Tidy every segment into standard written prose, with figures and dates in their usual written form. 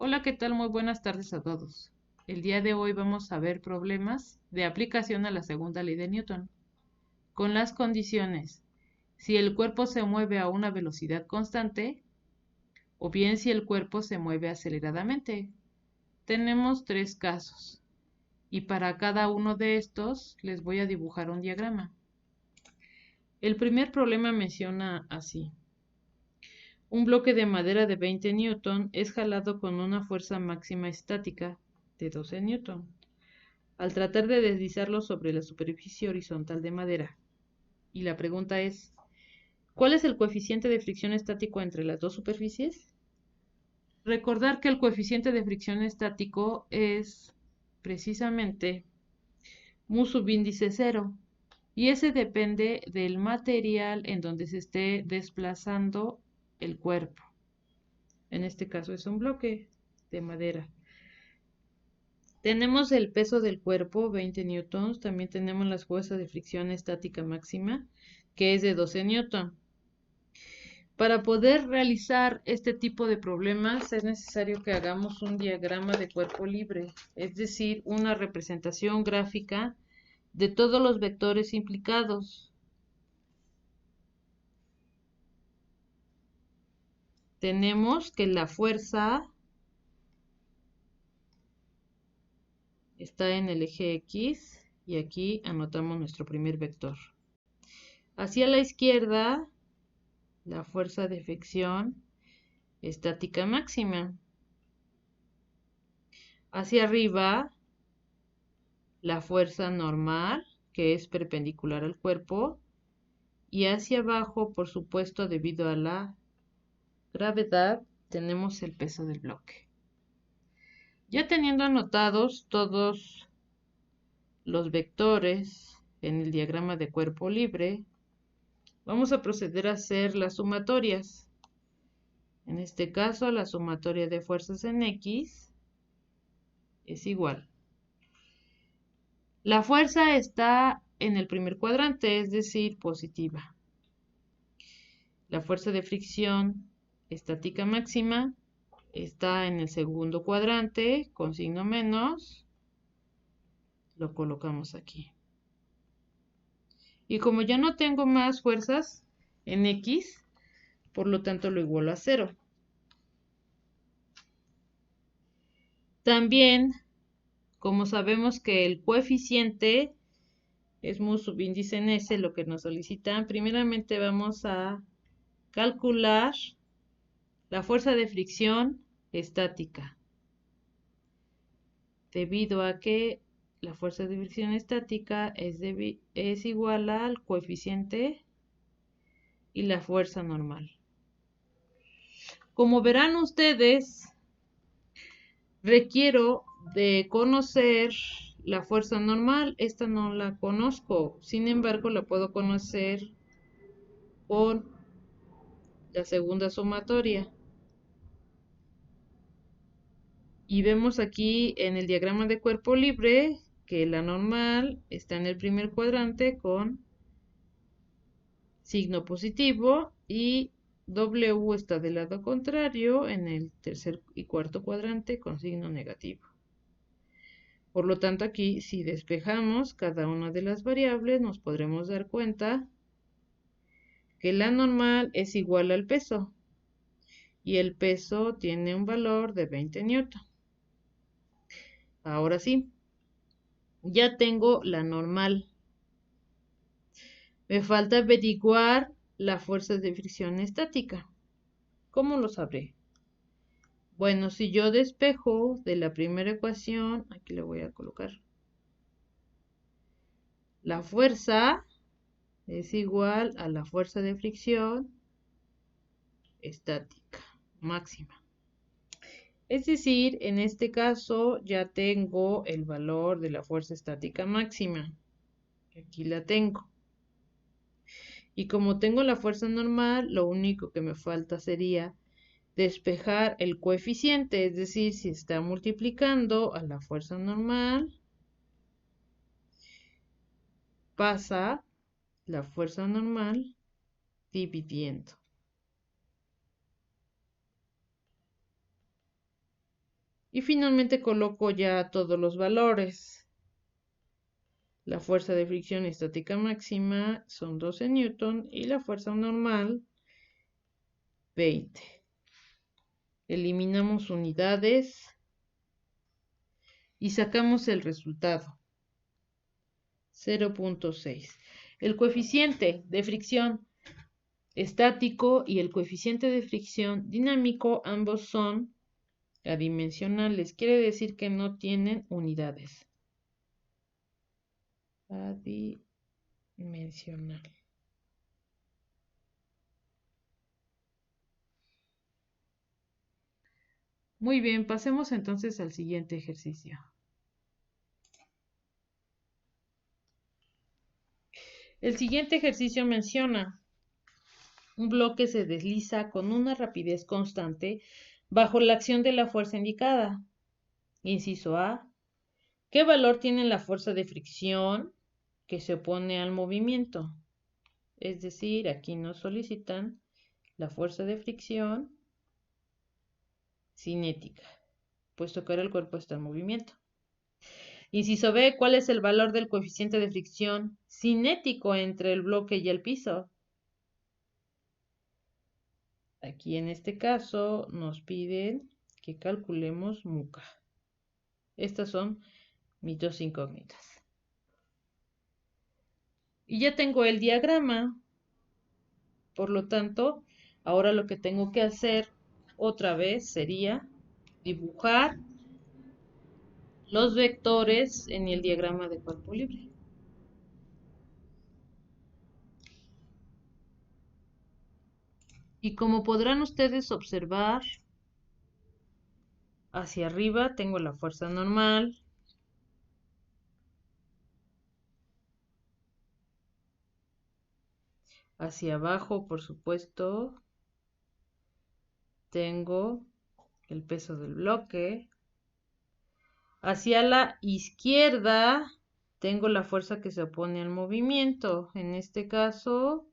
Hola, ¿qué tal? Muy buenas tardes a todos. El día de hoy vamos a ver problemas de aplicación a la segunda ley de Newton, con las condiciones si el cuerpo se mueve a una velocidad constante o bien si el cuerpo se mueve aceleradamente. Tenemos tres casos y para cada uno de estos les voy a dibujar un diagrama. El primer problema menciona así. Un bloque de madera de 20 newton es jalado con una fuerza máxima estática de 12 newton al tratar de deslizarlo sobre la superficie horizontal de madera. Y la pregunta es, ¿cuál es el coeficiente de fricción estático entre las dos superficies? Recordar que el coeficiente de fricción estático es precisamente mu subíndice 0 y ese depende del material en donde se esté desplazando el cuerpo. En este caso es un bloque de madera. Tenemos el peso del cuerpo, 20 newtons. También tenemos las fuerzas de fricción estática máxima, que es de 12 newtons. Para poder realizar este tipo de problemas es necesario que hagamos un diagrama de cuerpo libre, es decir, una representación gráfica de todos los vectores implicados. Tenemos que la fuerza está en el eje X y aquí anotamos nuestro primer vector. Hacia la izquierda, la fuerza de fricción estática máxima. Hacia arriba, la fuerza normal, que es perpendicular al cuerpo. Y hacia abajo, por supuesto, debido a la gravedad, tenemos el peso del bloque. Ya teniendo anotados todos los vectores en el diagrama de cuerpo libre, vamos a proceder a hacer las sumatorias. En este caso, la sumatoria de fuerzas en X es igual. La fuerza está en el primer cuadrante, es decir, positiva. La fuerza de fricción estática máxima está en el segundo cuadrante con signo menos. Lo colocamos aquí. Y como ya no tengo más fuerzas en X, por lo tanto lo igualo a 0. También, como sabemos que el coeficiente es mu subíndice en S, lo que nos solicitan, primeramente vamos a calcular la fuerza de fricción estática, debido a que la fuerza de fricción estática es igual al coeficiente y la fuerza normal. Como verán ustedes, requiero de conocer la fuerza normal. Esta no la conozco, sin embargo la puedo conocer con la segunda sumatoria. Y vemos aquí en el diagrama de cuerpo libre que la normal está en el primer cuadrante con signo positivo y W está del lado contrario en el tercer y cuarto cuadrante con signo negativo. Por lo tanto, aquí si despejamos cada una de las variables nos podremos dar cuenta que la normal es igual al peso y el peso tiene un valor de 20 newton. Ahora sí, ya tengo la normal. Me falta averiguar la fuerza de fricción estática. ¿Cómo lo sabré? Bueno, si yo despejo de la primera ecuación, aquí le voy a colocar. La fuerza es igual a la fuerza de fricción estática máxima. Es decir, en este caso ya tengo el valor de la fuerza estática máxima. Aquí la tengo. Y como tengo la fuerza normal, lo único que me falta sería despejar el coeficiente, es decir, si está multiplicando a la fuerza normal, pasa la fuerza normal dividiendo. Y finalmente coloco ya todos los valores. La fuerza de fricción estática máxima son 12 newton y la fuerza normal 20. Eliminamos unidades y sacamos el resultado. 0.6. El coeficiente de fricción estático y el coeficiente de fricción dinámico ambos son adimensionales. Quiere decir que no tienen unidades. Adimensional. Muy bien, pasemos entonces al siguiente ejercicio. El siguiente ejercicio menciona: un bloque se desliza con una rapidez constante bajo la acción de la fuerza indicada. Inciso A. ¿Qué valor tiene la fuerza de fricción que se opone al movimiento? Es decir, aquí nos solicitan la fuerza de fricción cinética, puesto que ahora el cuerpo está en movimiento. Inciso B. ¿Cuál es el valor del coeficiente de fricción cinético entre el bloque y el piso? Aquí en este caso nos piden que calculemos MUCA. Estas son mis dos incógnitas. Y ya tengo el diagrama. Por lo tanto, ahora lo que tengo que hacer otra vez sería dibujar los vectores en el diagrama de cuerpo libre. Y como podrán ustedes observar, hacia arriba tengo la fuerza normal, hacia abajo, por supuesto, tengo el peso del bloque. Hacia la izquierda tengo la fuerza que se opone al movimiento. En este caso,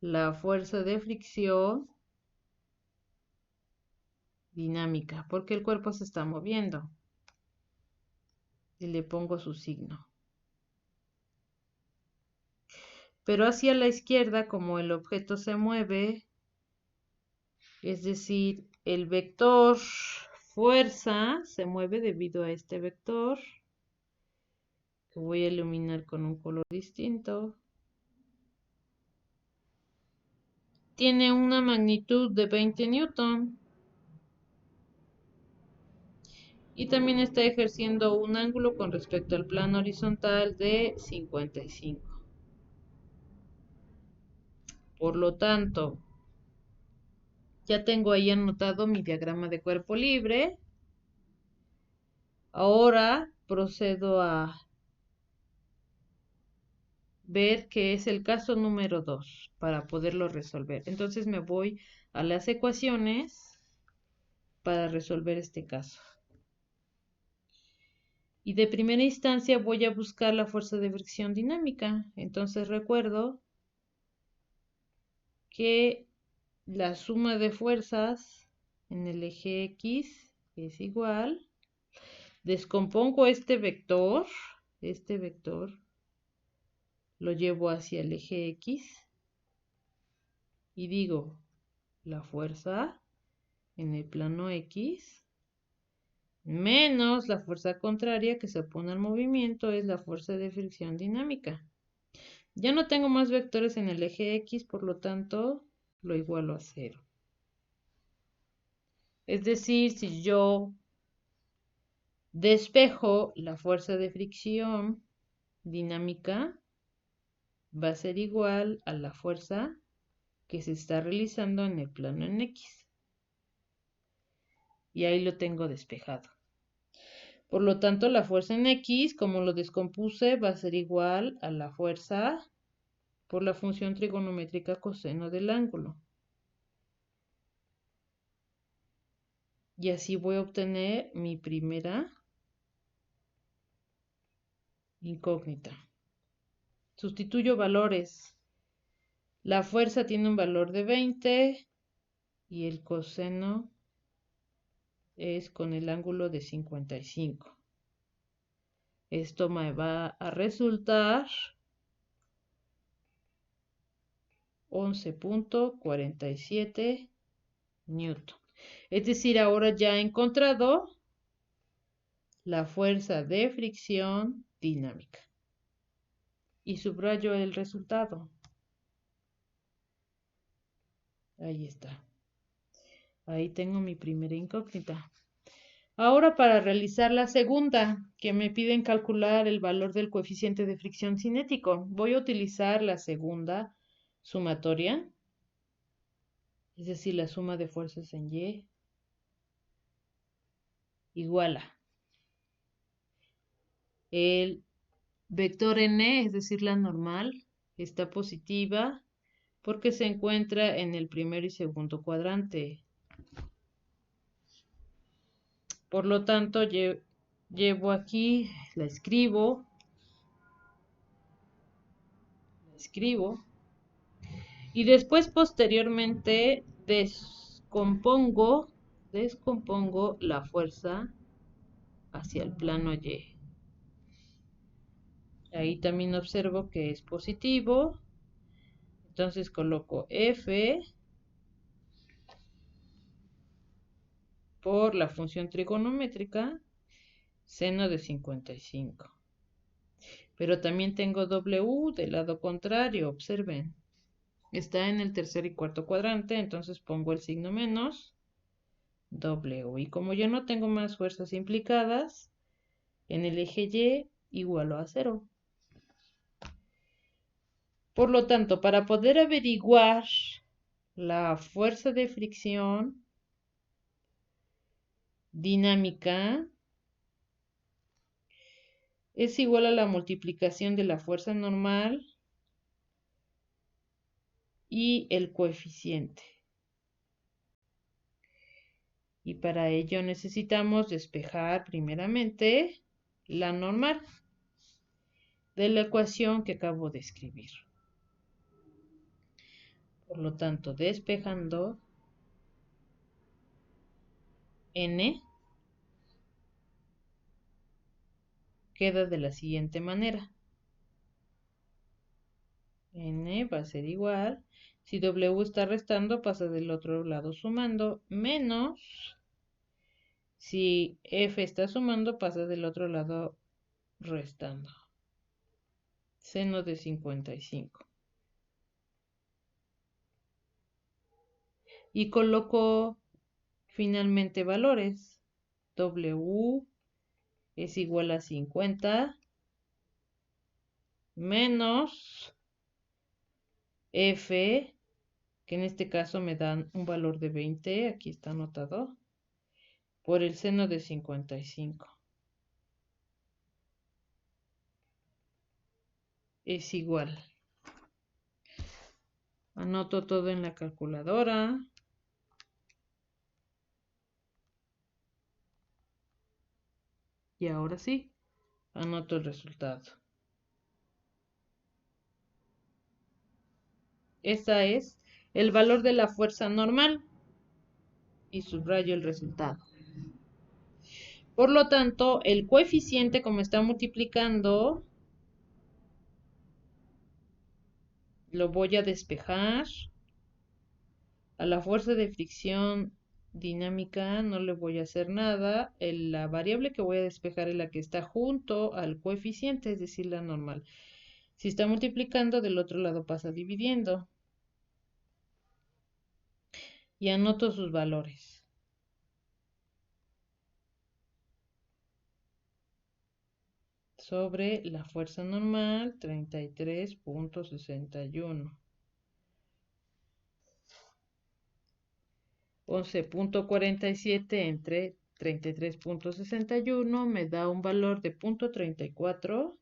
la fuerza de fricción dinámica, porque el cuerpo se está moviendo. Y le pongo su signo. Pero hacia la izquierda, como el objeto se mueve, es decir, el vector fuerza se mueve debido a este vector, que voy a iluminar con un color distinto. Tiene una magnitud de 20 newton. Y también está ejerciendo un ángulo con respecto al plano horizontal de 55. Por lo tanto, ya tengo ahí anotado mi diagrama de cuerpo libre. Ahora procedo a ver qué es el caso número 2 para poderlo resolver. Entonces me voy a las ecuaciones para resolver este caso. Y de primera instancia voy a buscar la fuerza de fricción dinámica. Entonces recuerdo que la suma de fuerzas en el eje X es igual. Descompongo este vector lo llevo hacia el eje X y digo, la fuerza en el plano X menos la fuerza contraria que se opone al movimiento es la fuerza de fricción dinámica. Ya no tengo más vectores en el eje X, por lo tanto, lo igualo a 0. Es decir, si yo despejo la fuerza de fricción dinámica, va a ser igual a la fuerza que se está realizando en el plano en X. Y ahí lo tengo despejado. Por lo tanto, la fuerza en X, como lo descompuse, va a ser igual a la fuerza por la función trigonométrica coseno del ángulo. Y así voy a obtener mi primera incógnita. Sustituyo valores. La fuerza tiene un valor de 20 y el coseno es con el ángulo de 55. Esto me va a resultar 11.47 newton. Es decir, ahora ya he encontrado la fuerza de fricción dinámica. Y subrayo el resultado. Ahí está. Ahí tengo mi primera incógnita. Ahora para realizar la segunda, que me piden calcular el valor del coeficiente de fricción cinético, voy a utilizar la segunda sumatoria, es decir, la suma de fuerzas en Y, igual a el vector n, es decir, la normal, está positiva porque se encuentra en el primer y segundo cuadrante. Por lo tanto, llevo aquí, la escribo, y después posteriormente descompongo la fuerza hacia el plano Y. Ahí también observo que es positivo, entonces coloco F por la función trigonométrica seno de 55. Pero también tengo W del lado contrario, observen. Está en el tercer y cuarto cuadrante, entonces pongo el signo menos W. Y como yo no tengo más fuerzas implicadas, en el eje Y igualo a 0. Por lo tanto, para poder averiguar la fuerza de fricción dinámica, es igual a la multiplicación de la fuerza normal y el coeficiente. Y para ello necesitamos despejar primeramente la normal de la ecuación que acabo de escribir. Por lo tanto, despejando n queda de la siguiente manera. N va a ser igual. Si W está restando, pasa del otro lado sumando, menos. Si F está sumando, pasa del otro lado restando. Seno de 55. Y coloco finalmente valores. W es igual a 50 menos F, que en este caso me dan un valor de 20, aquí está anotado, por el seno de 55. Es igual. Anoto todo en la calculadora. Y ahora sí, anoto el resultado. Ese es el valor de la fuerza normal. Y subrayo el resultado. Por lo tanto, el coeficiente, como está multiplicando, lo voy a despejar. A la fuerza de fricción dinámica no le voy a hacer nada. La variable que voy a despejar es la que está junto al coeficiente, es decir, la normal. Si está multiplicando, del otro lado pasa dividiendo. Y anoto sus valores. Sobre la fuerza normal, 33.61. 11.47 entre 33.61 me da un valor de 0.3412.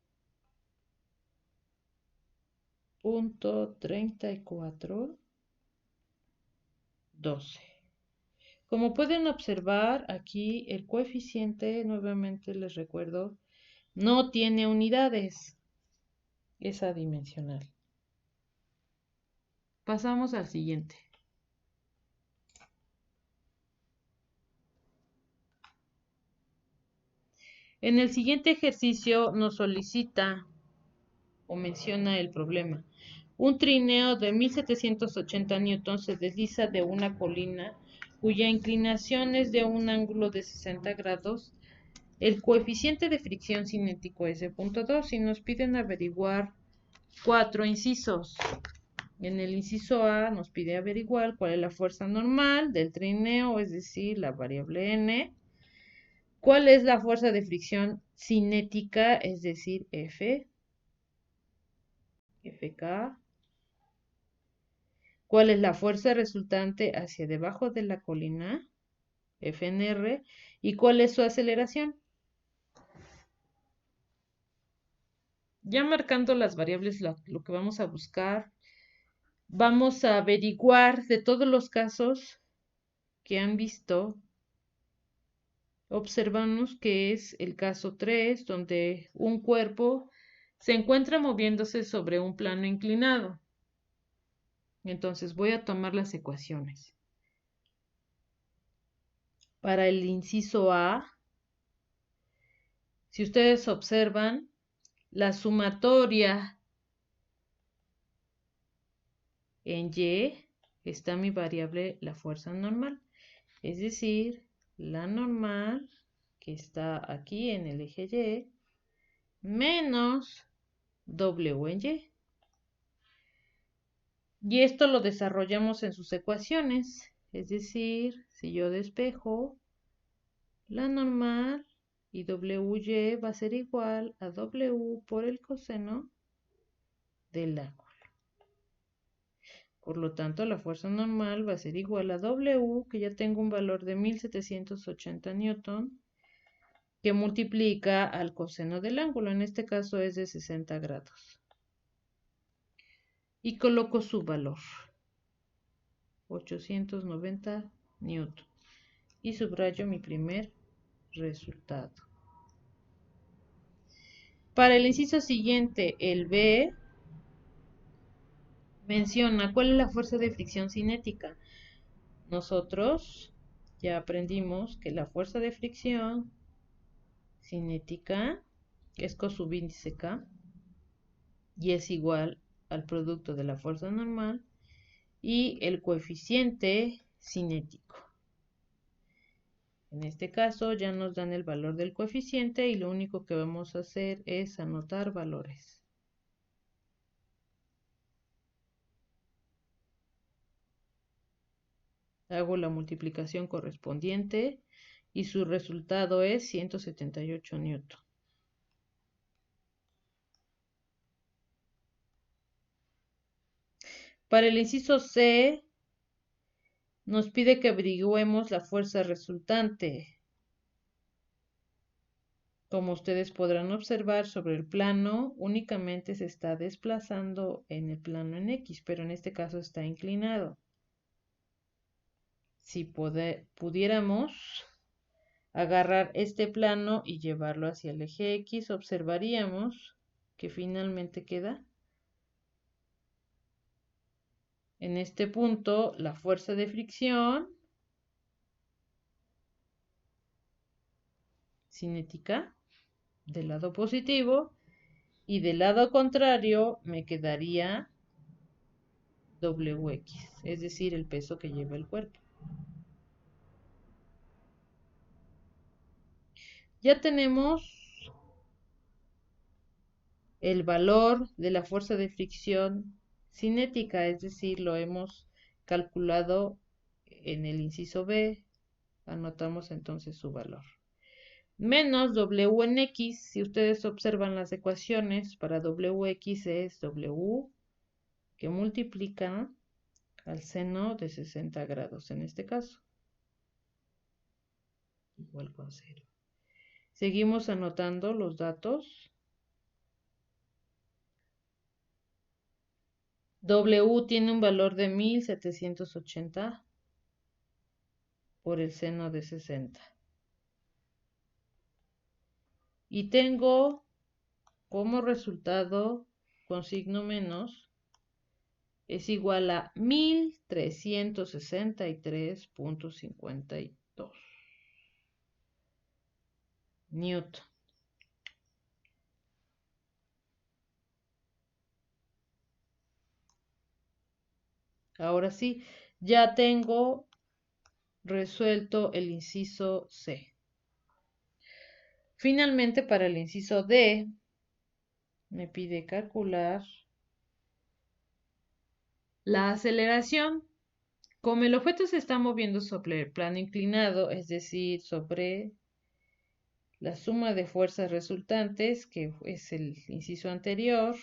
Como pueden observar aquí el coeficiente, nuevamente les recuerdo, no tiene unidades, es adimensional. Pasamos al siguiente. En el siguiente ejercicio nos solicita o menciona el problema. Un trineo de 1780 newtons se desliza de una colina cuya inclinación es de un ángulo de 60 grados. El coeficiente de fricción cinético es de 0.2 y nos piden averiguar 4 incisos. En el inciso A nos pide averiguar cuál es la fuerza normal del trineo, es decir, la variable n. ¿Cuál es la fuerza de fricción cinética, es decir, Fk? ¿Cuál es la fuerza resultante hacia debajo de la colina, Fnr? ¿Y cuál es su aceleración? Ya marcando las variables, lo que vamos a buscar, vamos a averiguar de todos los casos que han visto. Observamos que es el caso 3, donde un cuerpo se encuentra moviéndose sobre un plano inclinado. Entonces voy a tomar las ecuaciones. Para el inciso A, si ustedes observan, la sumatoria en Y está mi variable, la fuerza normal. Es decir, la normal que está aquí en el eje Y menos W en Y. Y esto lo desarrollamos en sus ecuaciones. Es decir, si yo despejo la normal y WY va a ser igual a W por el coseno del ángulo. Por lo tanto, la fuerza normal va a ser igual a W, que ya tengo un valor de 1780 newton, que multiplica al coseno del ángulo. En este caso es de 60 grados. Y coloco su valor, 890 newton. Y subrayo mi primer resultado. Para el inciso siguiente, el B menciona cuál es la fuerza de fricción cinética. Nosotros ya aprendimos que la fuerza de fricción cinética es cosubíndice K y es igual al producto de la fuerza normal y el coeficiente cinético. En este caso ya nos dan el valor del coeficiente y lo único que vamos a hacer es anotar valores. Hago la multiplicación correspondiente y su resultado es 178 newton. Para el inciso C, nos pide que averigüemos la fuerza resultante. Como ustedes podrán observar, sobre el plano únicamente se está desplazando en el plano en X, pero en este caso está inclinado. Si pudiéramos agarrar este plano y llevarlo hacia el eje X, observaríamos que finalmente queda en este punto la fuerza de fricción cinética del lado positivo y del lado contrario me quedaría WX, es decir, el peso que lleva el cuerpo. Ya tenemos el valor de la fuerza de fricción cinética, es decir, lo hemos calculado en el inciso B, anotamos entonces su valor. Menos W en X, si ustedes observan las ecuaciones, para WX es W que multiplica al seno de 60 grados en este caso, igual con 0. Seguimos anotando los datos. W tiene un valor de 1780 por el seno de 60. Y tengo como resultado, con signo menos, es igual a 1363.52 newton. Ahora sí, ya tengo resuelto el inciso C. Finalmente, para el inciso D, me pide calcular la aceleración. Como el objeto se está moviendo sobre el plano inclinado, es decir, sobre la suma de fuerzas resultantes, que es el inciso anterior,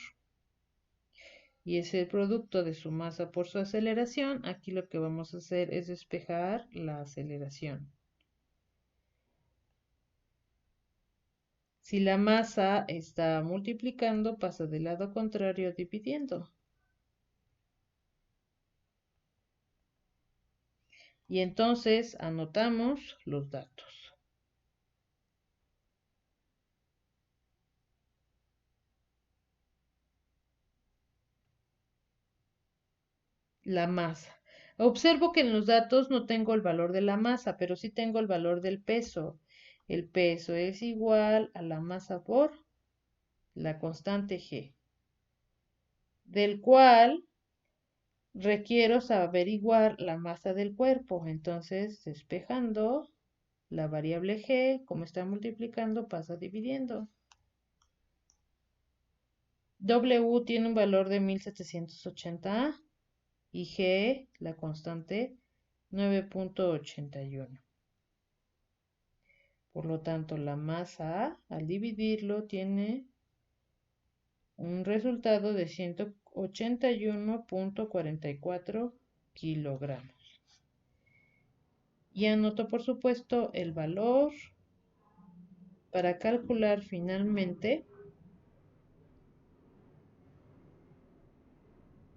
y es el producto de su masa por su aceleración, aquí lo que vamos a hacer es despejar la aceleración. Si la masa está multiplicando, pasa del lado contrario dividiendo. Y entonces anotamos los datos. La masa. Observo que en los datos no tengo el valor de la masa, pero sí tengo el valor del peso. El peso es igual a la masa por la constante G, del cual requiero averiguar la masa del cuerpo. Entonces, despejando la variable G, como está multiplicando, pasa dividiendo. W tiene un valor de 1780 y G, la constante, 9.81. Por lo tanto, la masa, al dividirlo, tiene un resultado de 181.44 kilogramos. Y anoto, por supuesto, el valor para calcular finalmente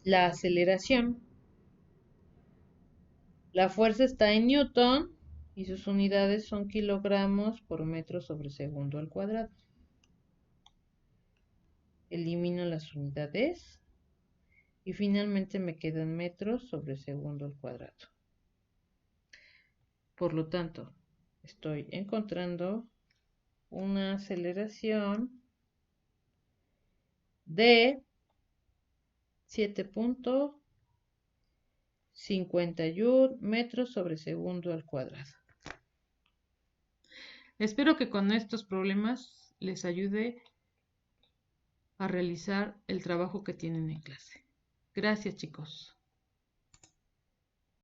la aceleración. La fuerza está en newton y sus unidades son kilogramos por metro sobre segundo al cuadrado. Elimino las unidades y finalmente me quedan metros sobre segundo al cuadrado. Por lo tanto, estoy encontrando una aceleración de 7.51 metros sobre segundo al cuadrado. Espero que con estos problemas les ayude a realizar el trabajo que tienen en clase. Gracias, chicos.